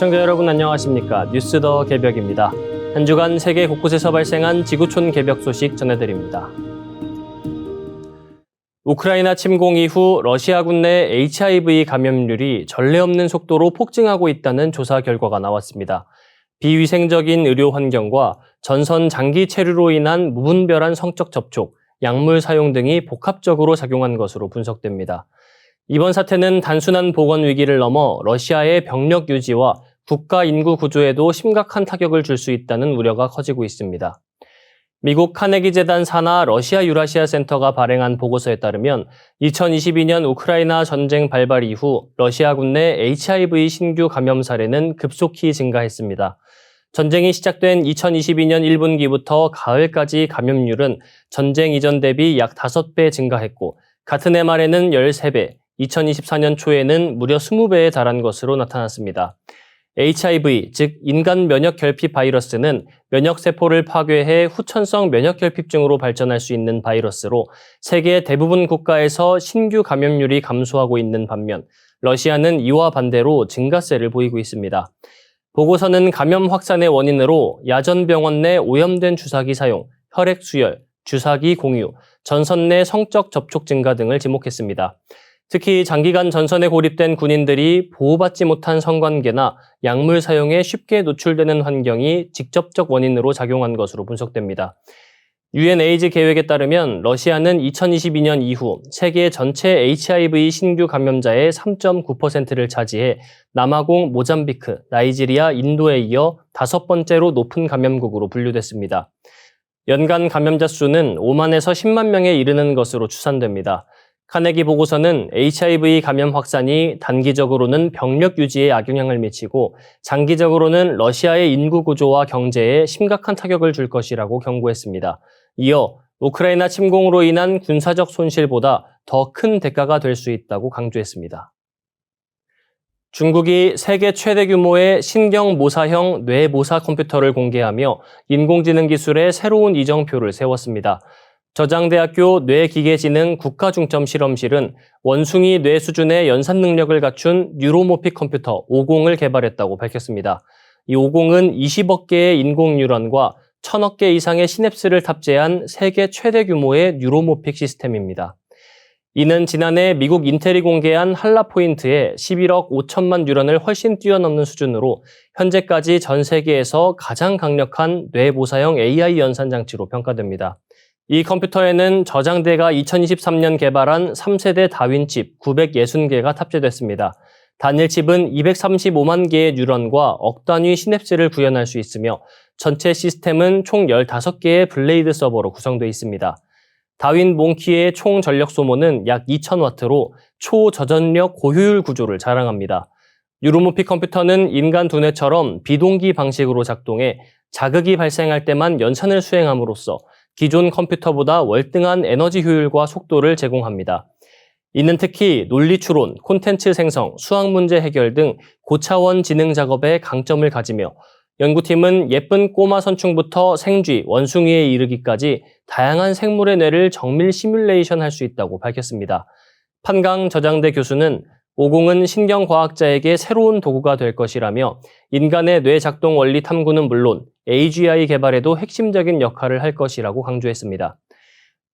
시청자 여러분 안녕하십니까? 뉴스 더 개벽입니다. 한 주간 세계 곳곳에서 발생한 지구촌 개벽 소식 전해드립니다. 우크라이나 침공 이후 러시아군 내 HIV 감염률이 전례 없는 속도로 폭증하고 있다는 조사 결과가 나왔습니다. 비위생적인 의료 환경과 전선 장기 체류로 인한 무분별한 성적 접촉, 약물 사용 등이 복합적으로 작용한 것으로 분석됩니다. 이번 사태는 단순한 보건 위기를 넘어 러시아의 병력 유지와 국가 인구 구조에도 심각한 타격을 줄 수 있다는 우려가 커지고 있습니다. 미국 카네기 재단 산하 러시아 유라시아 센터가 발행한 보고서에 따르면 2022년 우크라이나 전쟁 발발 이후 러시아군 내 HIV 신규 감염 사례는 급속히 증가했습니다. 전쟁이 시작된 2022년 1분기부터 가을까지 감염률은 전쟁 이전 대비 약 5배 증가했고 같은 해 말에는 13배, 2024년 초에는 무려 20배에 달한 것으로 나타났습니다. HIV, 즉 인간 면역 결핍 바이러스는 면역세포를 파괴해 후천성 면역 결핍증으로 발전할 수 있는 바이러스로 세계 대부분 국가에서 신규 감염률이 감소하고 있는 반면 러시아는 이와 반대로 증가세를 보이고 있습니다. 보고서는 감염 확산의 원인으로 야전병원 내 오염된 주사기 사용, 혈액 수혈, 주사기 공유, 전선 내 성적 접촉 증가 등을 지목했습니다. 특히 장기간 전선에 고립된 군인들이 보호받지 못한 성관계나 약물 사용에 쉽게 노출되는 환경이 직접적 원인으로 작용한 것으로 분석됩니다. 유엔 에이즈 계획에 따르면 러시아는 2022년 이후 세계 전체 HIV 신규 감염자의 3.9%를 차지해 남아공, 모잠비크, 나이지리아, 인도에 이어 5번째로 높은 감염국으로 분류됐습니다. 연간 감염자 수는 5만에서 10만 명에 이르는 것으로 추산됩니다. 카네기 보고서는 HIV 감염 확산이 단기적으로는 병력 유지에 악영향을 미치고 장기적으로는 러시아의 인구 구조와 경제에 심각한 타격을 줄 것이라고 경고했습니다. 이어 우크라이나 침공으로 인한 군사적 손실보다 더 큰 대가가 될 수 있다고 강조했습니다. 중국이 세계 최대 규모의 신경모사형 뇌모사 컴퓨터를 공개하며 인공지능 기술의 새로운 이정표를 세웠습니다. 저장대학교 뇌기계지능 국가중점실험실은 원숭이 뇌 수준의 연산 능력을 갖춘 뉴로모픽 컴퓨터 50을 개발했다고 밝혔습니다. 이 50은 20억 개의 인공뉴런과 1000억 개 이상의 시냅스를 탑재한 세계 최대 규모의 뉴로모픽 시스템입니다. 이는 지난해 미국 인텔이 공개한 한라포인트의 11억 5천만 뉴런을 훨씬 뛰어넘는 수준으로 현재까지 전 세계에서 가장 강력한 뇌모사형 AI 연산 장치로 평가됩니다. 이 컴퓨터에는 저장대가 2023년 개발한 3세대 다윈칩 960개가 탑재됐습니다. 단일 칩은 235만 개의 뉴런과 억 단위 시냅스를 구현할 수 있으며 전체 시스템은 총 15개의 블레이드 서버로 구성되어 있습니다. 다윈 몽키의 총 전력 소모는 약 2000와트로 초저전력 고효율 구조를 자랑합니다. 뉴로모픽 컴퓨터는 인간 두뇌처럼 비동기 방식으로 작동해 자극이 발생할 때만 연산을 수행함으로써 기존 컴퓨터보다 월등한 에너지 효율과 속도를 제공합니다. 이는 특히 논리 추론, 콘텐츠 생성, 수학 문제 해결 등 고차원 지능 작업에 강점을 가지며 연구팀은 예쁜 꼬마 선충부터 생쥐, 원숭이에 이르기까지 다양한 생물의 뇌를 정밀 시뮬레이션 할 수 있다고 밝혔습니다. 판강 저장대 교수는 50은 신경과학자에게 새로운 도구가 될 것이라며 인간의 뇌 작동 원리 탐구는 물론 AGI 개발에도 핵심적인 역할을 할 것이라고 강조했습니다.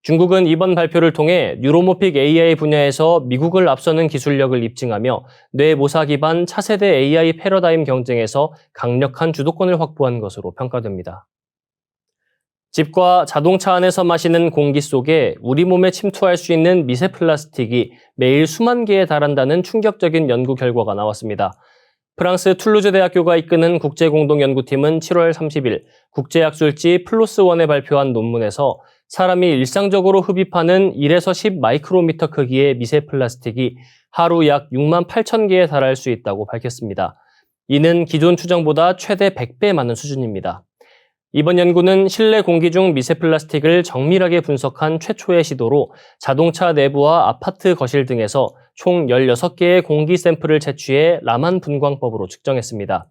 중국은 이번 발표를 통해 뉴로모픽 AI 분야에서 미국을 앞서는 기술력을 입증하며 뇌모사 기반 차세대 AI 패러다임 경쟁에서 강력한 주도권을 확보한 것으로 평가됩니다. 집과 자동차 안에서 마시는 공기 속에 우리 몸에 침투할 수 있는 미세 플라스틱이 매일 수만 개에 달한다는 충격적인 연구 결과가 나왔습니다. 프랑스 툴루즈 대학교가 이끄는 국제공동연구팀은 7월 30일 국제약술지 플로스1에 발표한 논문에서 사람이 일상적으로 흡입하는 1에서 10 마이크로미터 크기의 미세 플라스틱이 하루 약 6만 8천 개에 달할 수 있다고 밝혔습니다. 이는 기존 추정보다 최대 100배 많은 수준입니다. 이번 연구는 실내 공기 중 미세 플라스틱을 정밀하게 분석한 최초의 시도로 자동차 내부와 아파트 거실 등에서 총 16개의 공기 샘플을 채취해 라만 분광법으로 측정했습니다.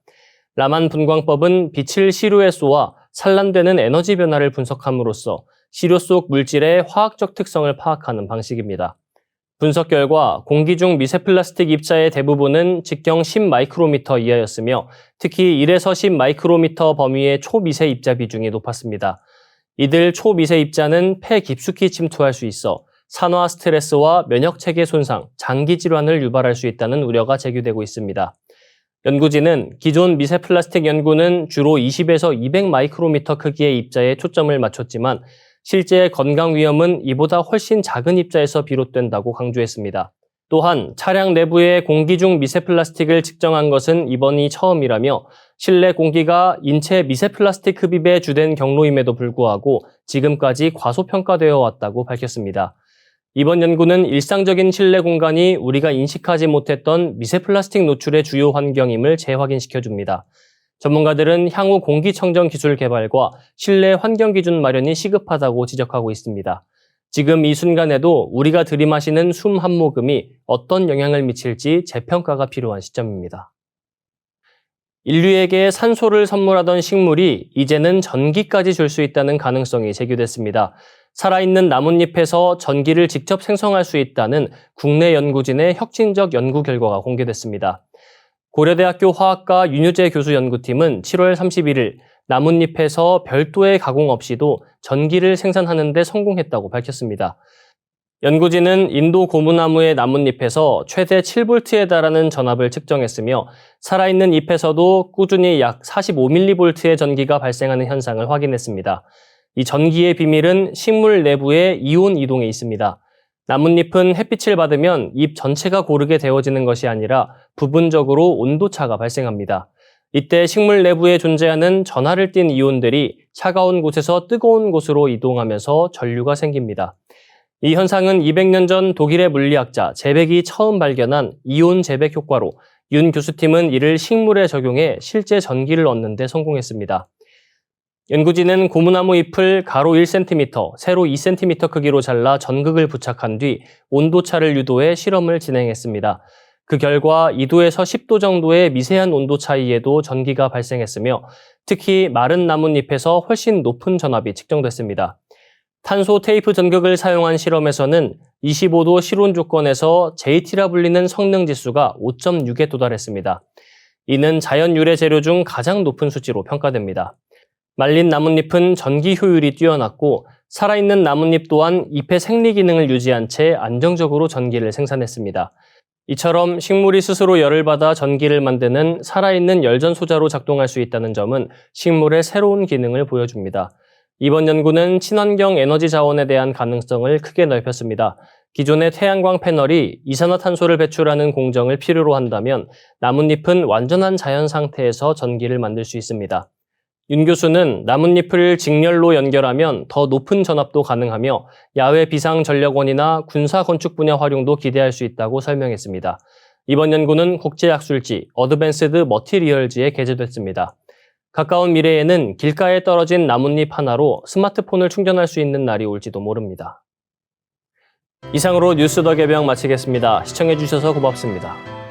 라만 분광법은 빛을 시료에 쏘아 산란되는 에너지 변화를 분석함으로써 시료 속 물질의 화학적 특성을 파악하는 방식입니다. 분석 결과 공기 중 미세 플라스틱 입자의 대부분은 직경 10마이크로미터 이하였으며 특히 1에서 10마이크로미터 범위의 초미세 입자 비중이 높았습니다. 이들 초미세 입자는 폐 깊숙이 침투할 수 있어 산화 스트레스와 면역체계 손상, 장기 질환을 유발할 수 있다는 우려가 제기되고 있습니다. 연구진은 기존 미세 플라스틱 연구는 주로 20에서 200마이크로미터 크기의 입자에 초점을 맞췄지만 실제 건강 위험은 이보다 훨씬 작은 입자에서 비롯된다고 강조했습니다. 또한 차량 내부의 공기 중 미세 플라스틱을 측정한 것은 이번이 처음이라며 실내 공기가 인체 미세 플라스틱 흡입의 주된 경로임에도 불구하고 지금까지 과소평가되어 왔다고 밝혔습니다. 이번 연구는 일상적인 실내 공간이 우리가 인식하지 못했던 미세 플라스틱 노출의 주요 환경임을 재확인시켜줍니다. 전문가들은 향후 공기청정 기술 개발과 실내 환경 기준 마련이 시급하다고 지적하고 있습니다. 지금 이 순간에도 우리가 들이마시는 숨 한 모금이 어떤 영향을 미칠지 재평가가 필요한 시점입니다. 인류에게 산소를 선물하던 식물이 이제는 전기까지 줄 수 있다는 가능성이 제기됐습니다. 살아있는 나뭇잎에서 전기를 직접 생성할 수 있다는 국내 연구진의 혁신적 연구 결과가 공개됐습니다. 고려대학교 화학과 윤유재 교수 연구팀은 7월 31일 나뭇잎에서 별도의 가공 없이도 전기를 생산하는 데 성공했다고 밝혔습니다. 연구진은 인도 고무나무의 나뭇잎에서 최대 7V에 달하는 전압을 측정했으며 살아있는 잎에서도 꾸준히 약 45mV의 전기가 발생하는 현상을 확인했습니다. 이 전기의 비밀은 식물 내부의 이온 이동에 있습니다. 나뭇잎은 햇빛을 받으면 잎 전체가 고르게 데워지는 것이 아니라 부분적으로 온도차가 발생합니다. 이때 식물 내부에 존재하는 전하를 띤 이온들이 차가운 곳에서 뜨거운 곳으로 이동하면서 전류가 생깁니다. 이 현상은 200년 전 독일의 물리학자 제백이 처음 발견한 이온 제백 효과로 윤 교수팀은 이를 식물에 적용해 실제 전기를 얻는 데 성공했습니다. 연구진은 고무나무 잎을 가로 1cm, 세로 2cm 크기로 잘라 전극을 부착한 뒤 온도차를 유도해 실험을 진행했습니다. 그 결과 2도에서 10도 정도의 미세한 온도 차이에도 전기가 발생했으며 특히 마른 나뭇잎에서 훨씬 높은 전압이 측정됐습니다. 탄소 테이프 전극을 사용한 실험에서는 25도 실온 조건에서 JT라 불리는 성능 지수가 5.6에 도달했습니다. 이는 자연 유래 재료 중 가장 높은 수치로 평가됩니다. 말린 나뭇잎은 전기 효율이 뛰어났고 살아있는 나뭇잎 또한 잎의 생리 기능을 유지한 채 안정적으로 전기를 생산했습니다. 이처럼 식물이 스스로 열을 받아 전기를 만드는 살아있는 열전 소자로 작동할 수 있다는 점은 식물의 새로운 기능을 보여줍니다. 이번 연구는 친환경 에너지 자원에 대한 가능성을 크게 넓혔습니다. 기존의 태양광 패널이 이산화탄소를 배출하는 공정을 필요로 한다면 나뭇잎은 완전한 자연 상태에서 전기를 만들 수 있습니다. 윤 교수는 나뭇잎을 직렬로 연결하면 더 높은 전압도 가능하며 야외 비상전력원이나 군사건축 분야 활용도 기대할 수 있다고 설명했습니다. 이번 연구는 국제학술지 어드밴스드 머티리얼즈에 게재됐습니다. 가까운 미래에는 길가에 떨어진 나뭇잎 하나로 스마트폰을 충전할 수 있는 날이 올지도 모릅니다. 이상으로 뉴스 더 개병 마치겠습니다. 시청해주셔서 고맙습니다.